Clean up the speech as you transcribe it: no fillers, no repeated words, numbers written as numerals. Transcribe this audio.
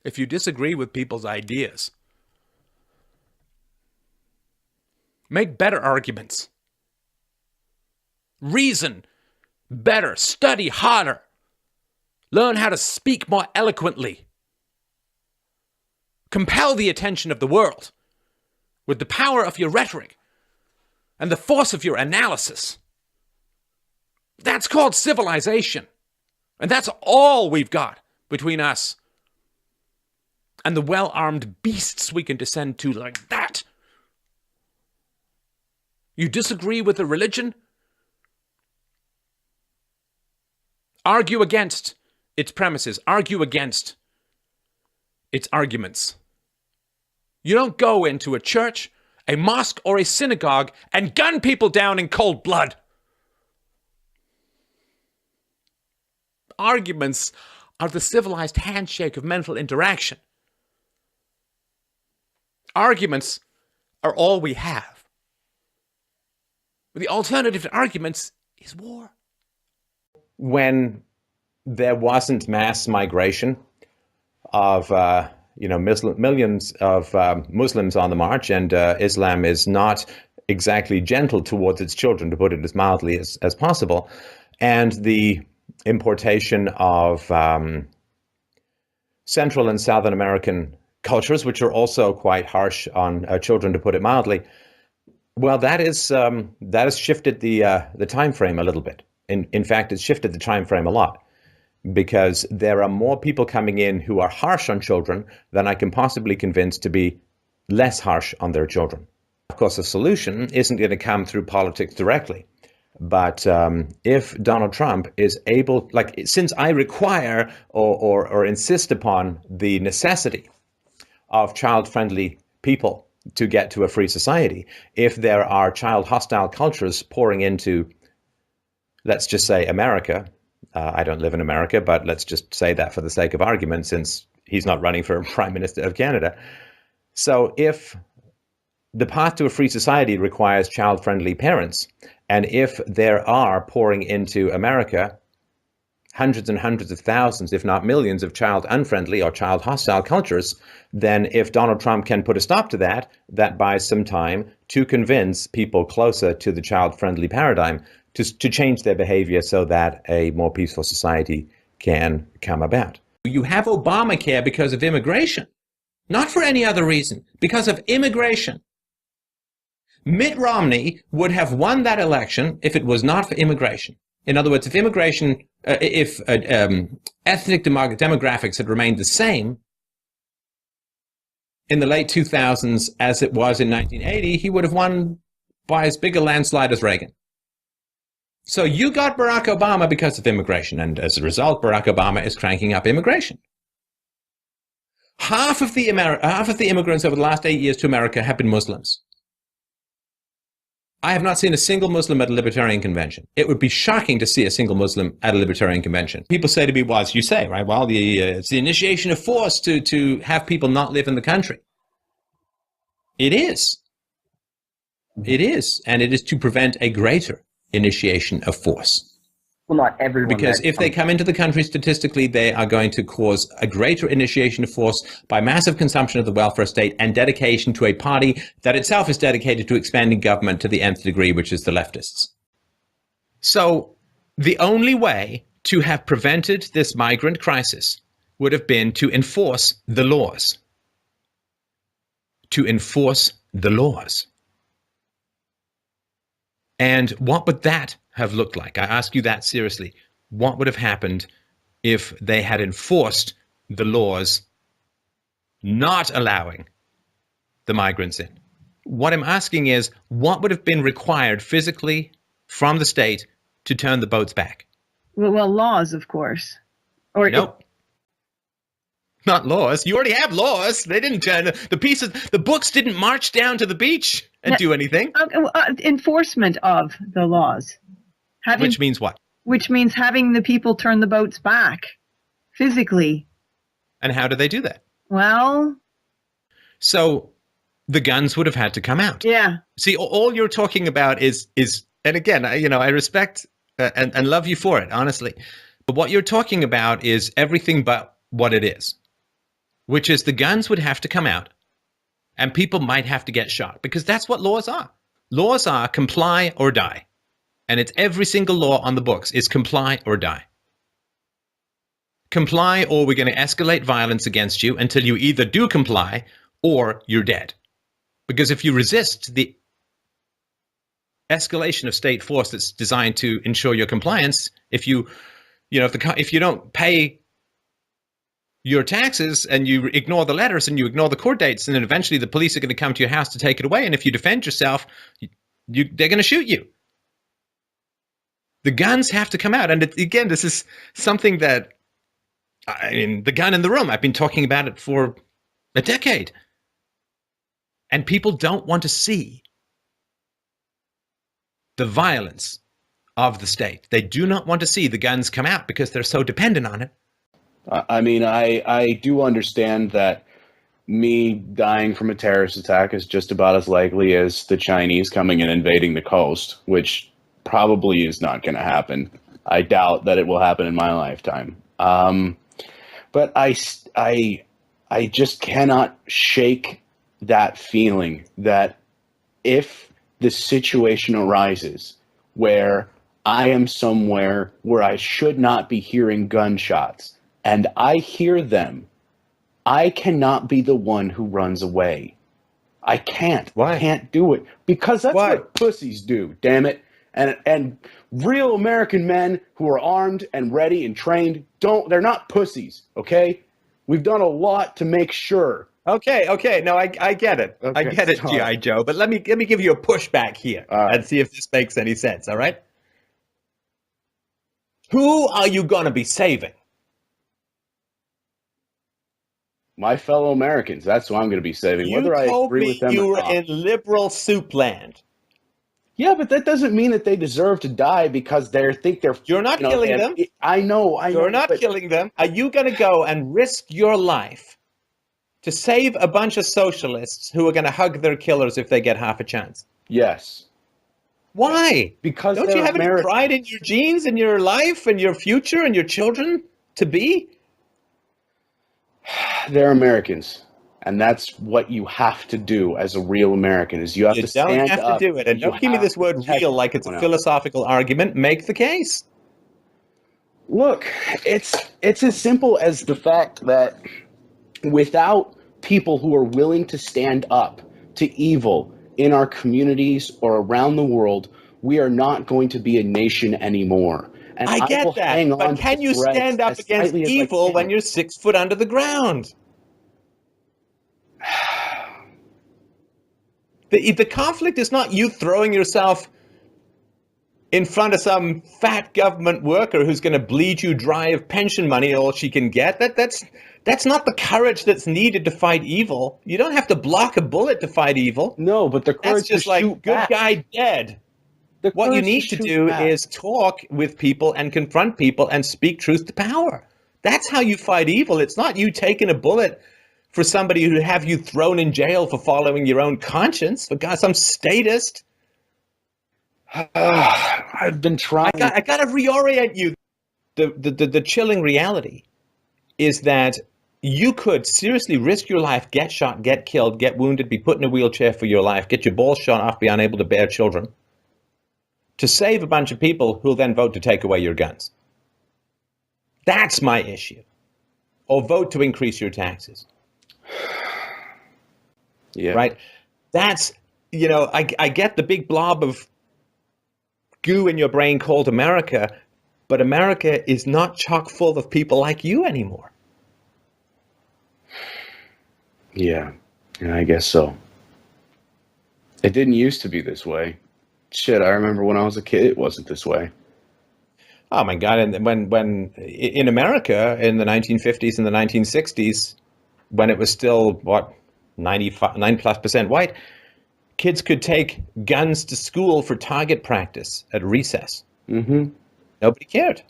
if you disagree with people's ideas. Make better arguments. Reason better. Study harder. Learn how to speak more eloquently. Compel the attention of the world with the power of your rhetoric and the force of your analysis. That's called civilization. And that's all we've got between us and the well-armed beasts we can descend to like that. You disagree with a religion? Argue against its premises. Argue against its arguments. You don't go into a church, a mosque, or a synagogue and gun people down in cold blood. Arguments are the civilized handshake of mental interaction. Arguments are all we have. The alternative to arguments is war. When there wasn't mass migration of millions of Muslims on the march, and Islam is not exactly gentle towards its children, to put it as mildly as possible, and the importation of Central and Southern American cultures, which are also quite harsh on children, to put it mildly, well, that has shifted the time frame a little bit. In fact, it's shifted the time frame a lot, because there are more people coming in who are harsh on children than I can possibly convince to be less harsh on their children. Of course, the solution isn't going to come through politics directly. But if Donald Trump is able, since I require or insist upon the necessity of child-friendly people to get to a free society, if there are child-hostile cultures pouring into, let's just say, America, I don't live in America, but let's just say that for the sake of argument, since he's not running for Prime Minister of Canada. So if the path to a free society requires child-friendly parents, and if there are pouring into America hundreds and hundreds of thousands, if not millions, of child-unfriendly or child-hostile cultures, then if Donald Trump can put a stop to that, that buys some time to convince people closer to the child-friendly paradigm to change their behavior so that a more peaceful society can come about. You have Obamacare because of immigration, not for any other reason, because of immigration. Mitt Romney would have won that election if it was not for immigration. In other words, if ethnic demographics had remained the same in the late 2000s as it was in 1980, he would have won by as big a landslide as Reagan. So you got Barack Obama because of immigration, and as a result, Barack Obama is cranking up immigration. Half of the immigrants over the last 8 years to America have been Muslims. I have not seen a single Muslim at a libertarian convention. It would be shocking to see a single Muslim at a libertarian convention. People say to me, well, as you say, right? Well, it's the initiation of force to have people not live in the country. It is. It is. And it is to prevent a greater initiation of force. Well, not everyone. Because if they come into the country, statistically, they are going to cause a greater initiation of force by massive consumption of the welfare state and dedication to a party that itself is dedicated to expanding government to the nth degree, which is the leftists. So the only way to have prevented this migrant crisis would have been to enforce the laws. To enforce the laws. And what would that have looked like? I ask you that seriously. What would have happened if they had enforced the laws not allowing the migrants in? What I'm asking is, what would have been required physically from the state to turn the boats back? Well, laws, of course. Or nope. Not laws. You already have laws. They didn't turn the books didn't march down to the beach and do anything. Enforcement of the laws. Which means what? Which means having the people turn the boats back physically. And how do they do that? Well, so the guns would have had to come out. Yeah. See, all you're talking about is, and again, I respect and love you for it, honestly. But what you're talking about is everything but what it is. which is the guns would have to come out and people might have to get shot, because that's what laws are. Laws are comply or die. And it's every single law on the books is comply or die. Comply, or we're going to escalate violence against you until you either do comply or you're dead. Because if you resist the escalation of state force that's designed to ensure your compliance, if you don't pay your taxes and you ignore the letters and you ignore the court dates, and then eventually the police are going to come to your house to take it away. And if you defend yourself, they're going to shoot you. The guns have to come out. And again, this is something that, I mean, the gun in the room, I've been talking about it for a decade. And people don't want to see the violence of the state. They do not want to see the guns come out because they're so dependent on it. I mean, I do understand that me dying from a terrorist attack is just about as likely as the Chinese coming and invading the coast, which probably is not going to happen. I doubt that it will happen in my lifetime. But I just cannot shake that feeling that if the situation arises where I am somewhere where I should not be hearing gunshots and I hear them, I cannot be the one who runs away. I can't. Why? I can't do it. Because that's Why? what pussies do, damn it. And real American men who are armed and ready and trained, they're not pussies, okay? We've done a lot to make sure. Okay. No, I get it. Okay, I get it, sorry. G.I. Joe. But let me give you a pushback here and see if this makes any sense, all right? Who are you going to be saving? My fellow Americans, that's who I'm going to be saving. Whether I agree with them you or were not. in liberal soup land. Yeah, but that doesn't mean that they deserve to die because they think they're... You're not killing them. I know. You're not killing them. Are you going to go and risk your life to save a bunch of socialists who are going to hug their killers if they get half a chance? Yes. Why? Because don't you have any pride in your genes and your life and your future and your children to be? They're Americans. And that's what you have to do as a real American, is you have to stand up. You don't have to do it. And don't give me this word real like it's a philosophical argument. Make the case. Look, it's as simple as the fact that without people who are willing to stand up to evil in our communities or around the world, we are not going to be a nation anymore. And I get that, but can you stand up against evil when you're 6 foot under the ground? The conflict is not you throwing yourself in front of some fat government worker who's going to bleed you dry of pension money, all she can get. That's not the courage that's needed to fight evil. You don't have to block a bullet to fight evil. No, but the courage that's just to like shoot good back. Guy dead. What you need to do is talk with people and confront people and speak truth to power. That's how you fight evil. It's not you taking a bullet for somebody who have you thrown in jail for following your own conscience. For God, some statist. I've been trying. I got to reorient you. The chilling reality is that you could seriously risk your life, get shot, get killed, get wounded, be put in a wheelchair for your life, get your balls shot off, be unable to bear children, to save a bunch of people who'll then vote to take away your guns. That's my issue. Or vote to increase your taxes. Yeah. Right? That's, I get the big blob of goo in your brain called America, but America is not chock full of people like you anymore. Yeah, I guess so. It didn't used to be this way. Shit, I remember when I was a kid, it wasn't this way. Oh my God! And when in America in the 1950s and the 1960s, when it was still 99+% white, kids could take guns to school for target practice at recess. Mm-hmm. Nobody cared.